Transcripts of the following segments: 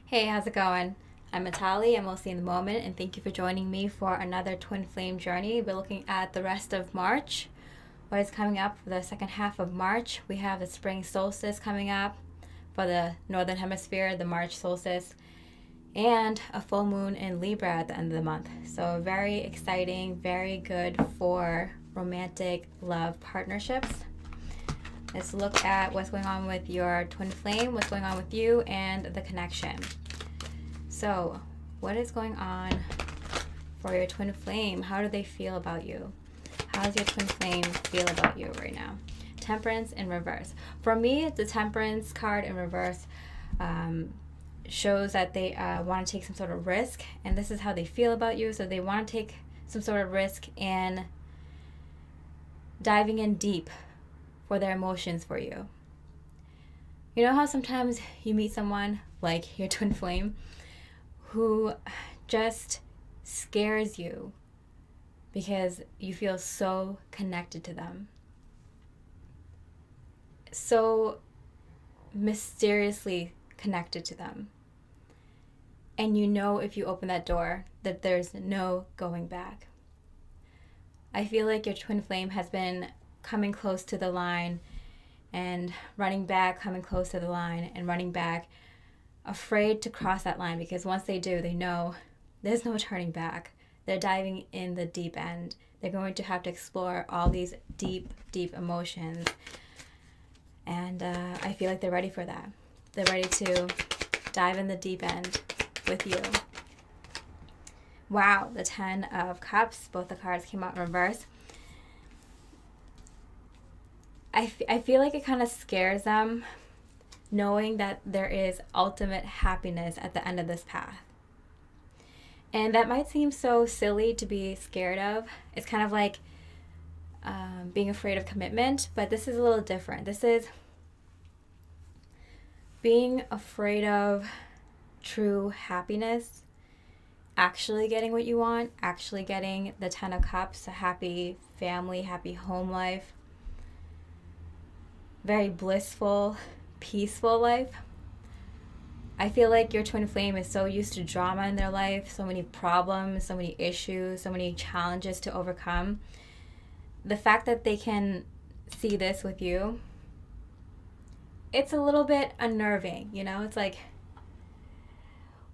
Hey, how's it going? I'm Natali, I'm mostly in the moment, and thank you for joining me for another twin flame journey. We're looking at the rest of March. What is coming up for the second half of March? We have the spring solstice coming up for the northern hemisphere, the March solstice, and a full moon in Libra at the end of the month. So, very exciting, very good for romantic love partnerships. Let's look at what's going on with your twin flame, what's going on with you, and the connection. So, what is going on for your twin flame? How do they feel about you? How does your twin flame feel about you right now? Temperance in reverse. For me, the Temperance card in reverse shows that they want to take some sort of risk, and this is how they feel about you. So they want to take some sort of risk in diving in deep for their emotions for you. You know how sometimes you meet someone like your twin flame who just scares you because you feel so connected to them, so mysteriously connected to them, and you know if you open that door that there's no going back. I feel like your twin flame has been coming close to the line and running back, coming close to the line and running back, afraid to cross that line, because once they do, they know there's no turning back. They're diving in the deep end. They're going to have to explore all these deep, deep emotions. And I feel like they're ready for that. They're ready to dive in the deep end with you. Wow, the 10 of Cups. Both the cards came out in reverse. I feel like it kind of scares them, knowing that there is ultimate happiness at the end of this path. And that might seem so silly to be scared of. It's kind of like being afraid of commitment, but this is a little different. This is being afraid of true happiness, actually getting what you want, actually getting the 10 of Cups, a happy family, happy home life, very blissful, peaceful life. I feel like your twin flame is so used to drama in their life, so many problems, so many issues, so many challenges to overcome. The fact that they can see this with you, it's a little bit unnerving, you know? It's like,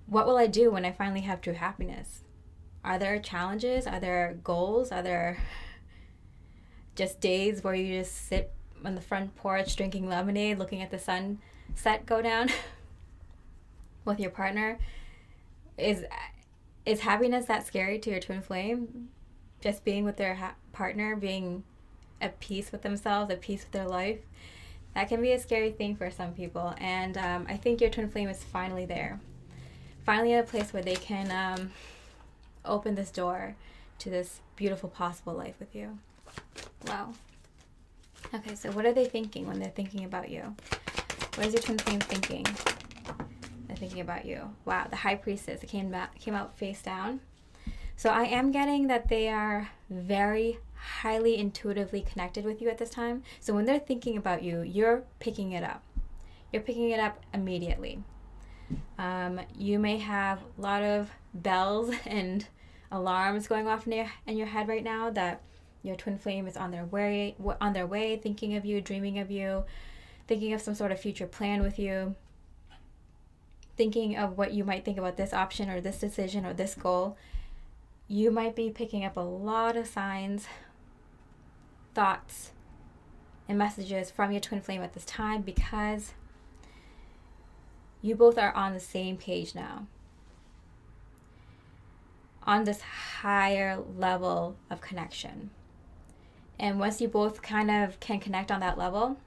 what will I do when I finally have true happiness? Are there challenges? Are there goals? Are there just days where you just sit on the front porch drinking lemonade, looking at the sunset go down with your partner? Is happiness that scary to your twin flame? Just being with their partner, being at peace with themselves, at peace with their life, that can be a scary thing for some people. And I think your twin flame is finally there, finally at a place where they can open this door to this beautiful possible life with you. Wow. Okay, so what are they thinking when they're thinking about you? What is your twin flame thinking? They're thinking about you. Wow, the High Priestess. It came out face down. So I am getting that they are very highly intuitively connected with you at this time. So when they're thinking about you, you're picking it up. You're picking it up immediately. You may have a lot of bells and alarms going off in your head right now that your twin flame is on their way, thinking of you, dreaming of you, thinking of some sort of future plan with you, thinking of what you might think about this option or this decision or this goal. You might be picking up a lot of signs, thoughts, and messages from your twin flame at this time, because you both are on the same page now, on this higher level of connection. And once you both kind of can connect on that level,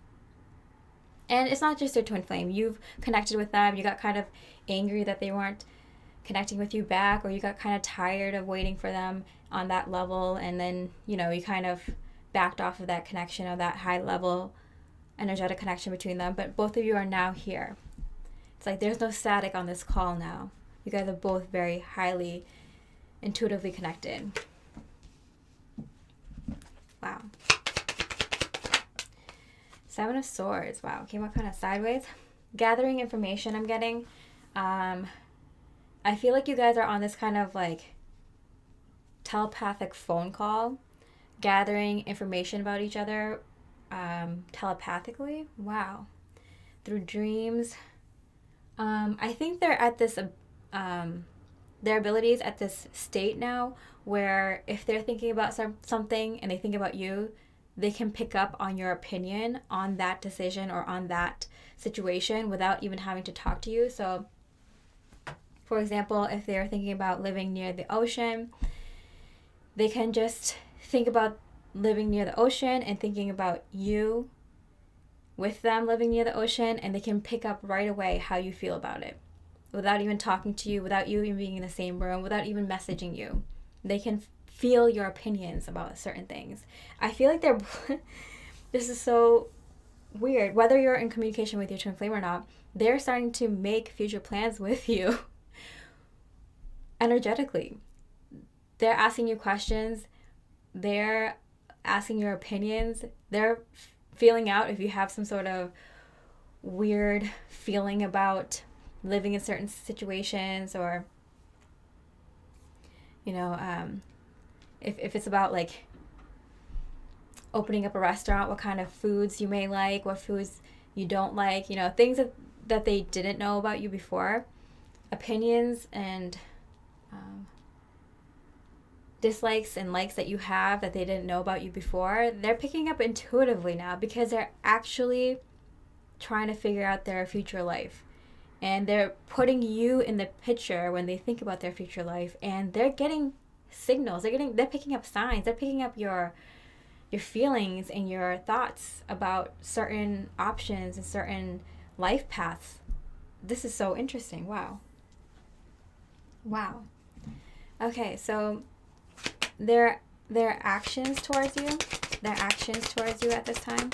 and it's not just your twin flame, you've connected with them, you got kind of angry that they weren't connecting with you back, or you got kind of tired of waiting for them on that level, and then, you kind of backed off of that connection, or that high level energetic connection between them. But both of you are now here. It's like there's no static on this call now. You guys are both very highly intuitively connected. Wow. Seven of Swords. Wow, came out kind of sideways. Gathering information, I'm getting. I feel like you guys are on this kind of like telepathic phone call, gathering information about each other telepathically. Wow. Through dreams. I think they're at this, their abilities at this state now where if they're thinking about something and they think about you, they can pick up on your opinion on that decision or on that situation without even having to talk to you. So, for example, if they're thinking about living near the ocean, they can just think about living near the ocean and thinking about you with them living near the ocean, and they can pick up right away how you feel about it without even talking to you, without you even being in the same room, without even messaging you. They can feel your opinions about certain things. I feel like they're this is so weird. Whether you're in communication with your twin flame or not, they're starting to make future plans with you energetically. They're asking you questions. They're asking your opinions. They're feeling out if you have some sort of weird feeling about living in certain situations, or if it's about like opening up a restaurant, what kind of foods you may like, what foods you don't like, things that they didn't know about you before, opinions and dislikes and likes that you have that they didn't know about you before. They're picking up intuitively now because they're actually trying to figure out their future life, and they're putting you in the picture when they think about their future life, and they're getting signals, they're picking up signs, they're picking up your feelings and your thoughts about certain options and certain life paths. This is so interesting. Wow. Okay, so their actions towards you at this time.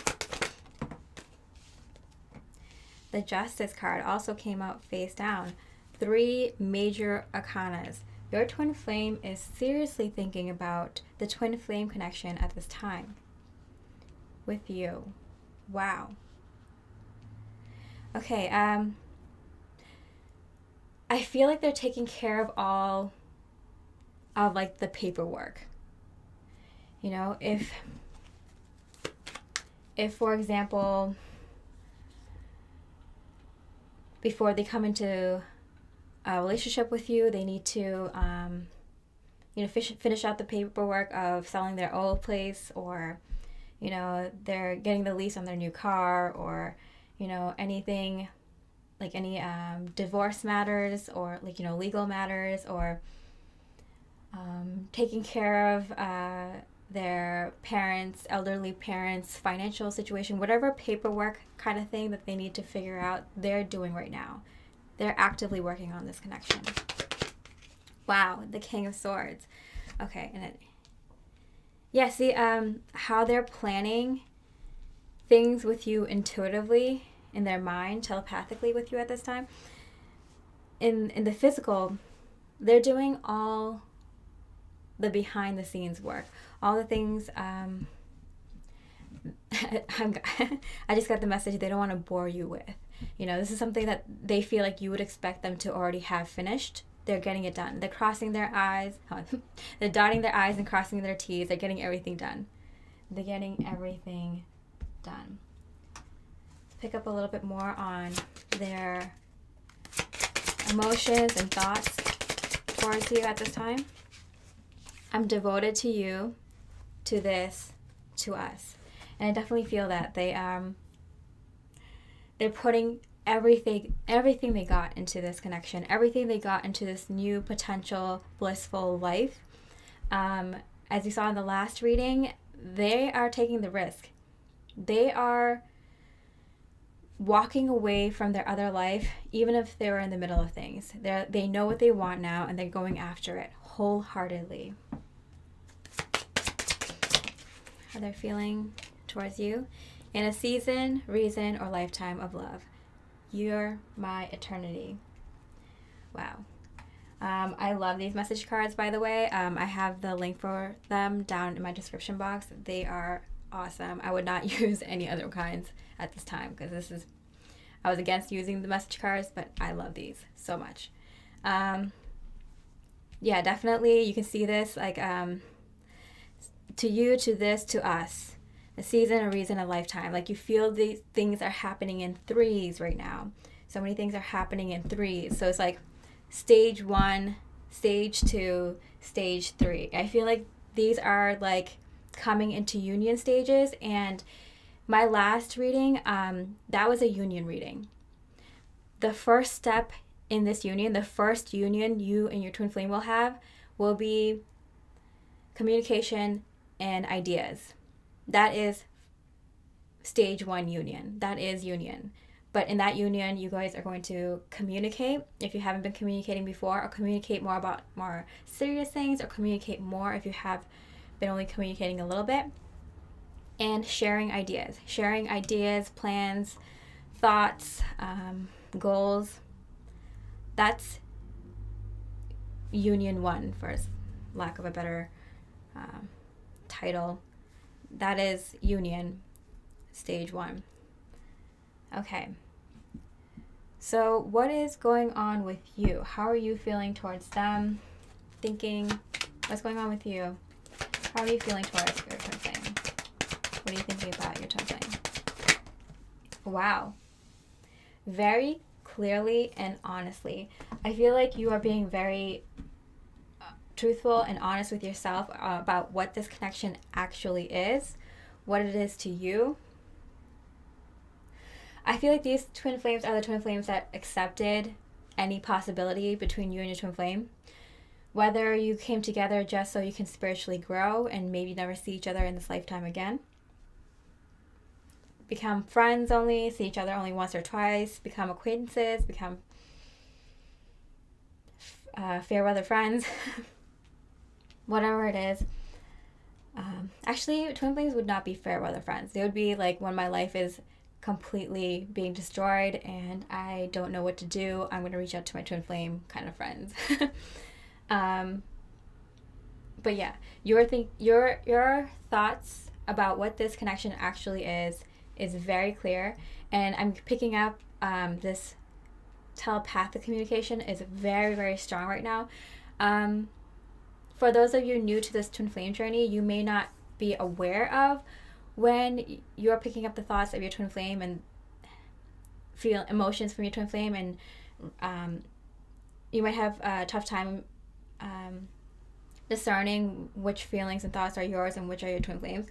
The Justice card also came out face down. 3 major arcanas. Your twin flame is seriously thinking about the twin flame connection at this time with you. Wow. Okay, I feel like they're taking care of all of like the paperwork. If for example, before they come into a relationship with you, they need to finish out the paperwork of selling their old place, or they're getting the lease on their new car, or anything like any divorce matters, or like legal matters, or taking care of their parents, elderly parents, financial situation, whatever paperwork kind of thing that they need to figure out, they're doing right now. They're actively working on this connection. Wow, the King of Swords. Okay, and see how they're planning things with you intuitively in their mind, telepathically with you at this time. In the physical, they're doing all the behind the scenes work, all the things. I just got the message they don't want to bore you with. This is something that they feel like you would expect them to already have finished. They're getting it done. They're crossing their eyes. They're dotting their I's and crossing their T's. They're getting everything done. Let's pick up a little bit more on their emotions and thoughts towards you at this time. I'm devoted to you, to this, to us. And I definitely feel that they're putting everything they got into this connection, everything they got into this new potential blissful life. As you saw in the last reading, they are taking the risk. They are walking away from their other life, even if they were in the middle of things. They know what they want now, and they're going after it wholeheartedly. How they're feeling towards you. In a season, reason, or lifetime of love. You're my eternity. Wow. I love these message cards, by the way. I have the link for them down in my description box. They are awesome. I would not use any other kinds at this time because this is I was against using the message cards, but I love these so much. Yeah, definitely you can see this like to you, to this, to us. A season, a reason, a lifetime. Like you feel these things are happening in threes right now. So many things are happening in threes. So it's like stage 1, stage 2, stage 3. I feel like these are like coming into union stages. And my last reading, that was a union reading. The first step in this union, the first union you and your twin flame will have, will be communication and ideas. That is stage 1 union. That is union. But in that union, you guys are going to communicate if you haven't been communicating before, or communicate more about more serious things, or communicate more if you have been only communicating a little bit. And sharing ideas, plans, thoughts, goals. That's union 1, for lack of a better title. That is union stage 1. Okay. So what is going on with you? How are you feeling towards them? Thinking, what's going on with you? How are you feeling towards your twin flame? What are you thinking about your twin flame? Wow. Very clearly and honestly. I feel like you are being very truthful and honest with yourself about what this connection actually is, what it is to you. I feel like these twin flames are the twin flames that accepted any possibility between you and your twin flame. Whether you came together just so you can spiritually grow and maybe never see each other in this lifetime again. Become friends only, see each other only once or twice, become acquaintances, become fair weather friends. Whatever it is. Actually, twin flames would not be fair weather friends. They would be like when my life is completely being destroyed and I don't know what to do, I'm going to reach out to my twin flame kind of friends. But yeah, your thoughts about what this connection actually is very clear, and I'm picking up this telepathic communication is very, very strong right now. For those of you new to this twin flame journey, you may not be aware of when you're picking up the thoughts of your twin flame and feel emotions from your twin flame, and you might have a tough time discerning which feelings and thoughts are yours and which are your twin flames.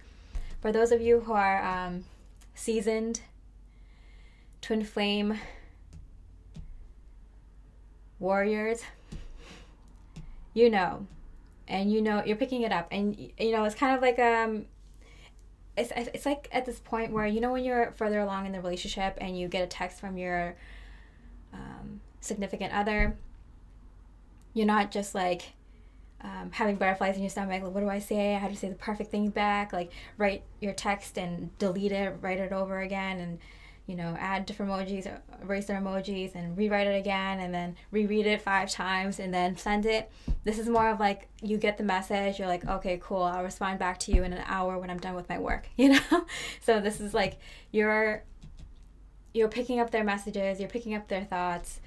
For those of you who are seasoned twin flame warriors, you know, and you know you're picking it up, and you know it's kind of like it's like at this point where, you know, when you're further along in the relationship and you get a text from your significant other, you're not just like having butterflies in your stomach, like, what do I say? How do you say the perfect thing back? Like, write your text and delete it, write it over again, and, you know, add different emojis, erase their emojis, and rewrite it again, and then reread it 5 times, and then send it. This is more of like, you get the message, you're like, okay, cool, I'll respond back to you in an hour when I'm done with my work, you know? So this is like, you're picking up their messages, you're picking up their thoughts,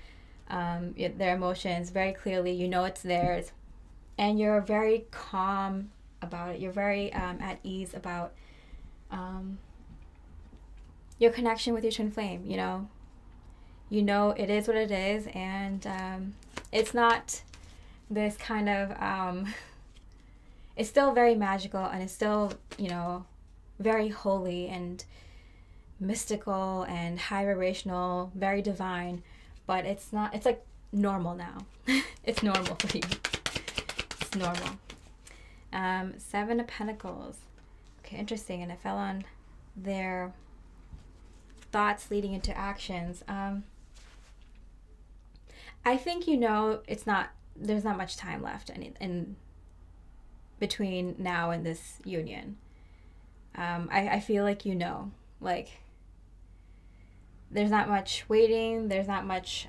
their emotions very clearly, you know it's theirs, and you're very calm about it. You're very at ease about your connection with your twin flame. You know it is what it is, and it's not this kind of it's still very magical, and it's still, you know, very holy and mystical and high vibrational, very divine, but it's not, it's like normal now. It's normal for you. It's normal. 7 of Pentacles. Okay, interesting. And it fell on their thoughts leading into actions. I think, you know, there's not much time left in between now and this union. I feel like, you know, like, there's not much waiting. There's not much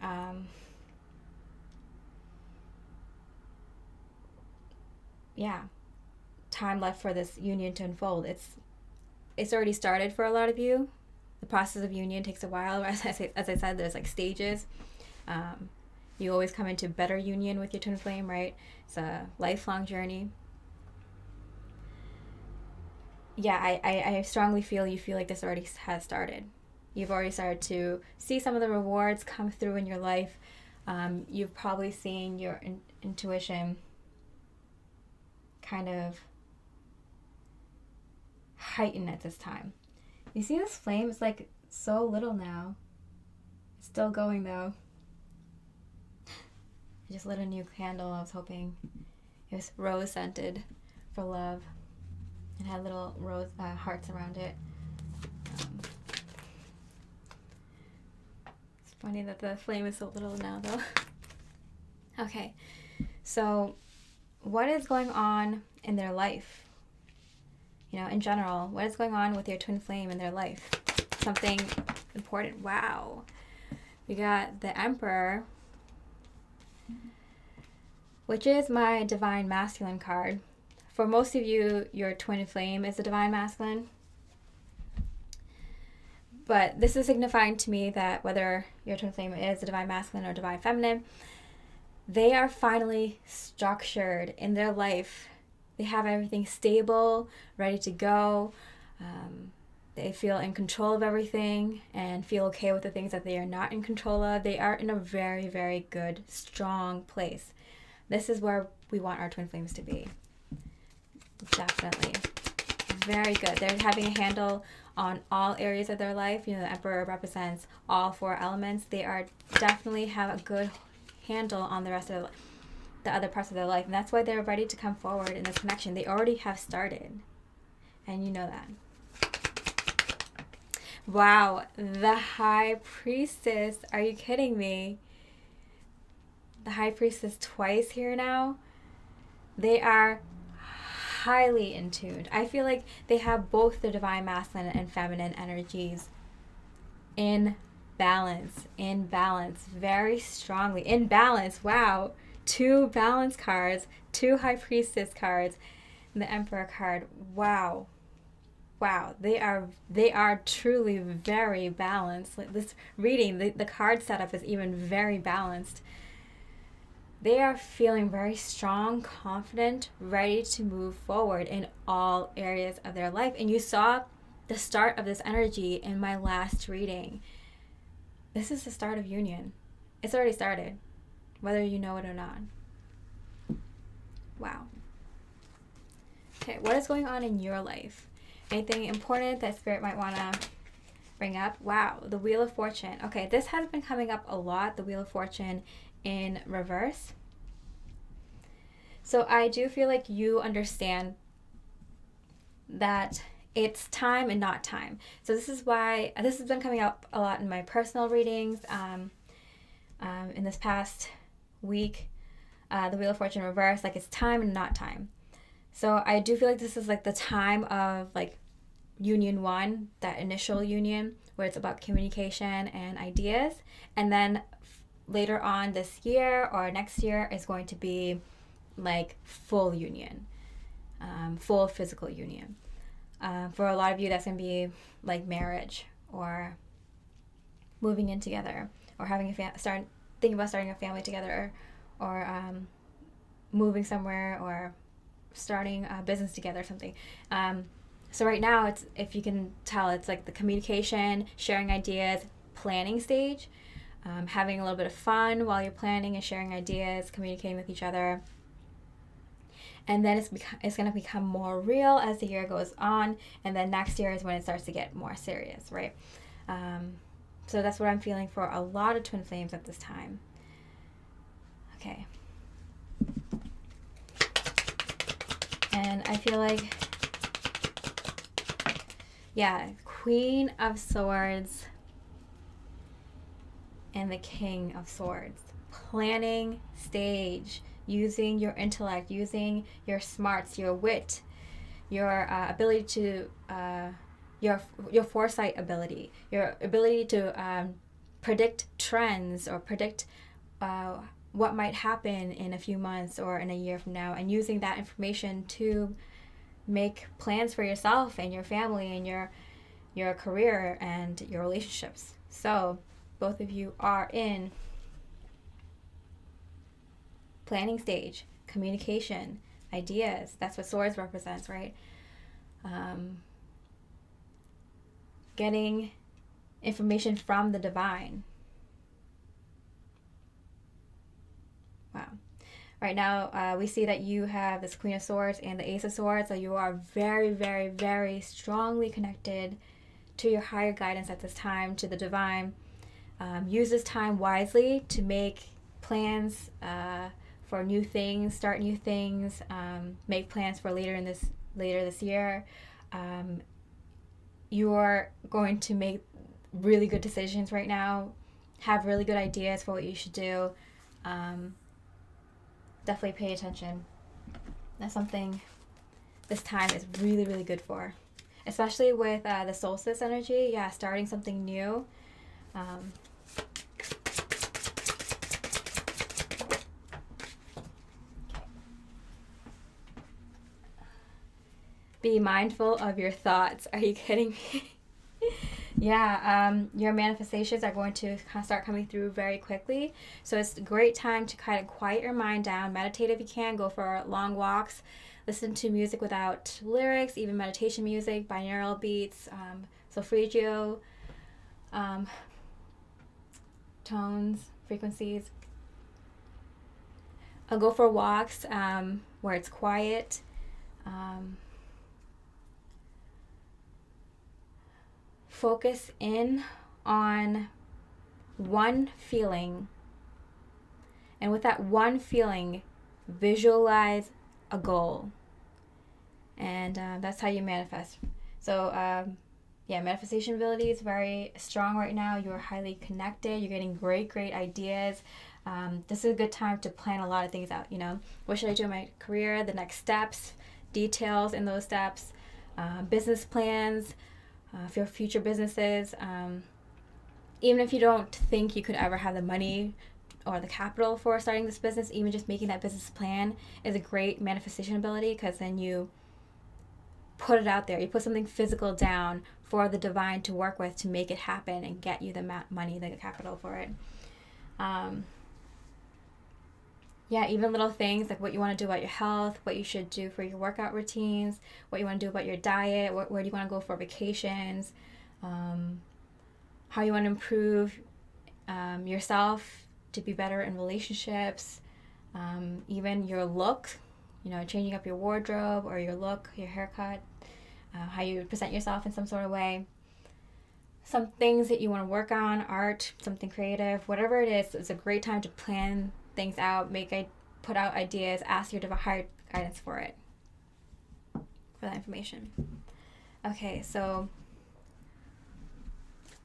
time left for this union to unfold. It's already started for a lot of you. The process of union takes a while. As I said, there's like stages. You always come into better union with your twin flame, right? It's a lifelong journey. Yeah, I strongly feel you feel like this already has started. You've already started to see some of the rewards come through in your life. You've probably seen your intuition kind of heighten at this time. You see this flame is like so little now. It's still going though. I just lit a new candle. I was hoping it was rose scented for love. It had little rose hearts around it. It's funny that the flame is so little now though. Okay, so what is going on in their life? You know, in general, what is going on with your twin flame in their life? Something important. Wow. We got the Emperor, which is my Divine Masculine card. For most of you, your twin flame is a Divine Masculine. But this is signifying to me that whether your twin flame is a Divine Masculine or Divine Feminine, they are finally structured in their life. They have everything stable, ready to go. They feel in control of everything and feel okay with the things that they are not in control of. They are in a very, very good, strong place. This is where we want our twin flames to be. Definitely. Very good. They're having a handle on all areas of their life. You know, the Emperor represents all 4 elements. They are definitely have a good handle on the rest of the other parts of their life. And that's why they're ready to come forward in this connection. They already have started. And you know that. Wow, the High Priestess. Are you kidding me? The High Priestess twice here now. They are highly in tune. I feel like they have both the Divine Masculine and Feminine energies in balance, very strongly. In balance, wow. 2 balance cards, 2 High Priestess cards, and the Emperor card. Wow. Wow, they are truly very balanced. Like this reading, the card setup is even very balanced. They are feeling very strong, confident, ready to move forward in all areas of their life. And you saw the start of this energy in my last reading. This is the start of union. It's already started, whether you know it or not. Wow. Okay, what is going on in your life? Anything important that Spirit might want to bring up? Wow, the Wheel of Fortune. Okay, this has been coming up a lot, the Wheel of Fortune in reverse. So I do feel like you understand that it's time and not time. So this is why this has been coming up a lot in my personal readings in this past week. The Wheel of Fortune reverse, like it's time and not time. So I do feel like this is like the time of like union 1, that initial union where it's about communication and ideas. And then later on this year or next year is going to be like full union, full physical union. For a lot of you, that's going to be like marriage or moving in together or having thinking about starting a family together or moving somewhere or starting a business together or something. So right now, it's, if you can tell, it's like the communication, sharing ideas, planning stage, having a little bit of fun while you're planning and sharing ideas, communicating with each other. And then it's going to become more real as the year goes on. And then next year is when it starts to get more serious, right? So that's what I'm feeling for a lot of twin flames at this time. Okay. And I feel like, yeah, Queen of Swords and the King of Swords. Planning stage, using your intellect, using your smarts, your wit, your ability to, your foresight ability, your ability to predict trends or predict what might happen in a few months or in a year from now, and using that information to make plans for yourself and your family and your your career and your relationships. So both of you are in planning stage, communication, ideas. That's what swords represents, right? Getting information from the divine. Wow. Right now, we see that you have this Queen of Swords and the Ace of Swords, so you are very, very, very strongly connected to your higher guidance at this time, to the divine. Use this time wisely to make plans for new things, start new things, make plans for later this year. You are going to make really good decisions right now, have really good ideas for what you should do. Definitely pay attention. That's something this time is really, really good for. Especially with the solstice energy. Yeah, starting something new. Be mindful of your thoughts. Are you kidding me? Yeah, your manifestations are going to start coming through very quickly. So it's a great time to kind of quiet your mind down, meditate if you can, go for long walks, listen to music without lyrics, even meditation music, binaural beats, solfeggio, tones, frequencies. I'll go for walks where it's quiet. Focus in on one feeling, and with that one feeling, visualize a goal, and that's how you manifest. So manifestation ability is very strong right now. You're highly connected. You're getting great ideas. This is a good time to plan a lot of things out. What should I do in my career, the next steps, details in those steps, business plans for future businesses. Even if you don't think you could ever have the money or the capital for starting this business, even just making that business plan is a great manifestation ability, because then you put it out there. You put something physical down for the divine to work with to make it happen and get you the money, the capital for it. Even little things like what you want to do about your health, what you should do for your workout routines, what you want to do about your diet, where do you want to go for vacations, how you want to improve yourself to be better in relationships, even your look, changing up your wardrobe or your look, your haircut, how you present yourself in some sort of way. Some things that you want to work on, art, something creative, whatever it is, it's a great time to plan things out, put out ideas, ask your higher guidance for that information. Okay, so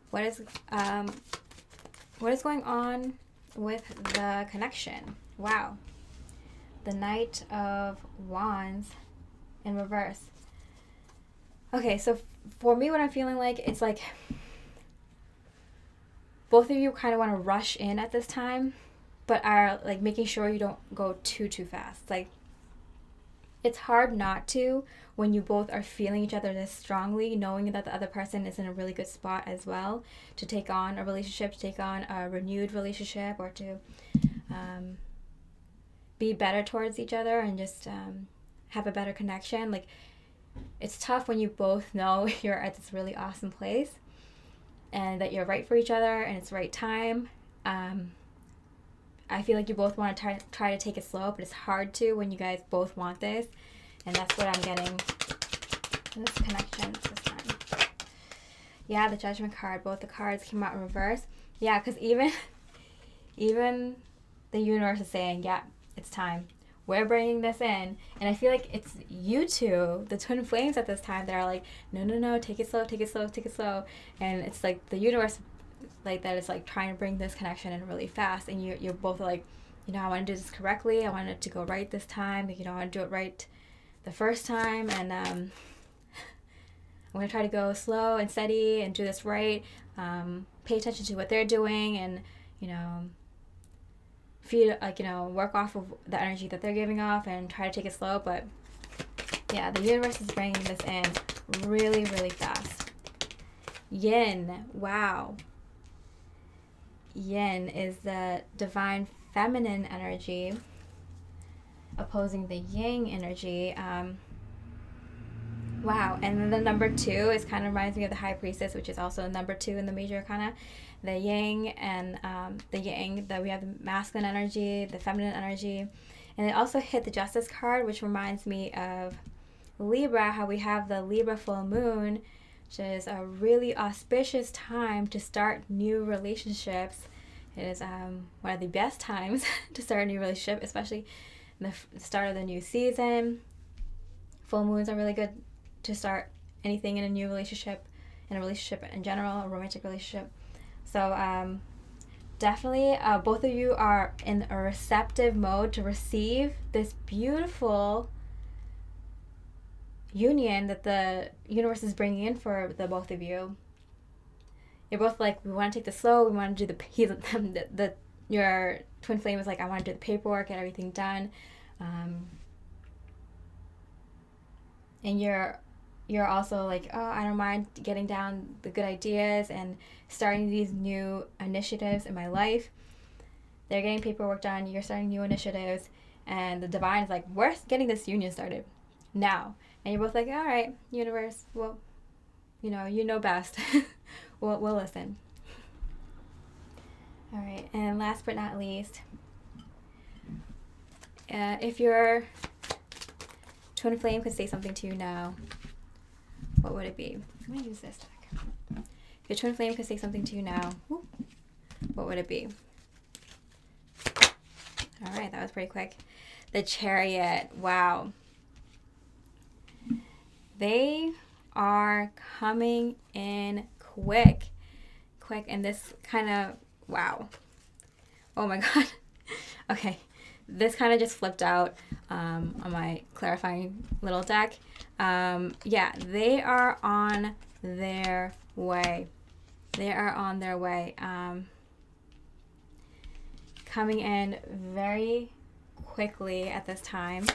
what is going on with the connection? Wow. The Knight of Wands in reverse. Okay, so for me, what I'm feeling like, it's like both of you kind of want to rush in at this time, but are like making sure you don't go too fast. Like, it's hard not to when you both are feeling each other this strongly, knowing that the other person is in a really good spot as well to take on a relationship, to take on a renewed relationship, or to be better towards each other and just have a better connection. Like, it's tough when you both know you're at this really awesome place and that you're right for each other and it's the right time. I feel like you both want to try to take it slow, but it's hard to when you guys both want this. And that's what I'm getting in this connection this time. Yeah, the Judgment card. Both the cards came out in reverse. Yeah, because even the universe is saying, yeah, it's time. We're bringing this in. And I feel like it's you two, the twin flames at this time, that are like, no, take it slow. And it's like the universe like that is like trying to bring this connection in really fast, and you're both like, I want to do this correctly, I want it to go right this time, I want to do it right the first time, and I'm going to try to go slow and steady and do this right, pay attention to what they're doing, and feed, work off of the energy that they're giving off and try to take it slow. But yeah, the universe is bringing this in really fast. Yin. Wow. Yin is the divine feminine energy opposing the yang energy. Wow. And then the number 2 is kind of reminds me of the high priestess, which is also number 2 in the major arcana. The yang and the yang, that we have the masculine energy, the feminine energy. And it also hit the justice card, which reminds me of Libra, how we have the Libra full moon, which is a really auspicious time to start new relationships. It is one of the best times to start a new relationship, especially in the start of the new season. Full moons are really good to start anything in a new relationship, in a relationship in general, a romantic relationship. So definitely both of you are in a receptive mode to receive this beautiful union that the universe is bringing in for the both of you. You're both like, we want to take this slow, we want to do your twin flame is like, I want to do the paperwork, get everything done. And you're also like, oh, I don't mind getting down the good ideas and starting these new initiatives in my life. They're getting paperwork done, you're starting new initiatives, and the divine is like, we're getting this union started now. And you're both like, all right, universe, well, you know best. we'll listen. All right, and last but not least, if your twin flame could say something to you now, what would it be? I'm going to use this deck. If your twin flame could say something to you now, what would it be? All right, that was pretty quick. The Chariot. Wow. They are coming in quick, and this kind of, wow. Oh my God. Okay, this kind of just flipped out on my clarifying little deck. Yeah, they are on their way. They are on their way. Coming in very quickly at this time.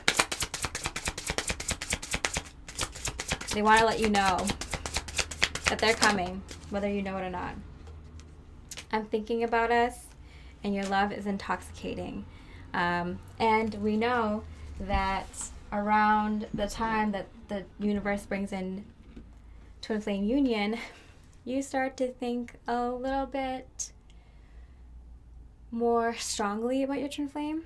They want to let you know that they're coming, whether you know it or not. I'm thinking about us, and your love is intoxicating. And we know that around the time that the universe brings in twin flame union, you start to think a little bit more strongly about your twin flame.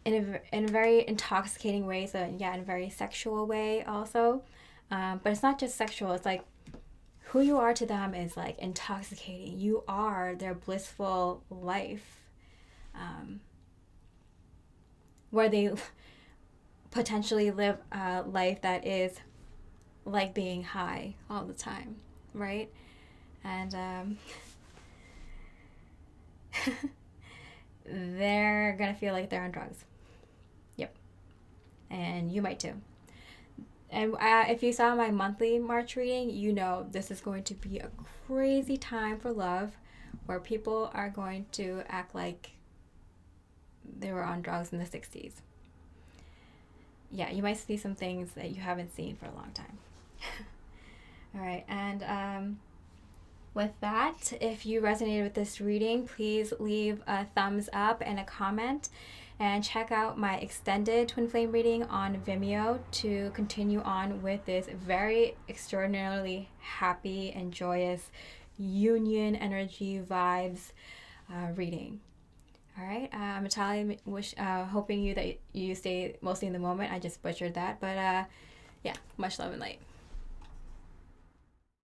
In a very intoxicating way, so yeah, in a very sexual way also. But it's not just sexual, it's like who you are to them is like intoxicating. You are their blissful life, where they potentially live a life that is like being high all the time, right? And they're gonna feel like they're on drugs. Yep. And you might too. And if you saw my monthly March reading, you know this is going to be a crazy time for love, where people are going to act like they were on drugs in the 60s. Yeah, you might see some things that you haven't seen for a long time. All right, and with that, if you resonated with this reading, please leave a thumbs up and a comment. And check out my extended twin flame reading on Vimeo to continue on with this very extraordinarily happy and joyous union energy vibes reading. All right, Natalia, hoping that you stay mostly in the moment. I just butchered that, but yeah, much love and light.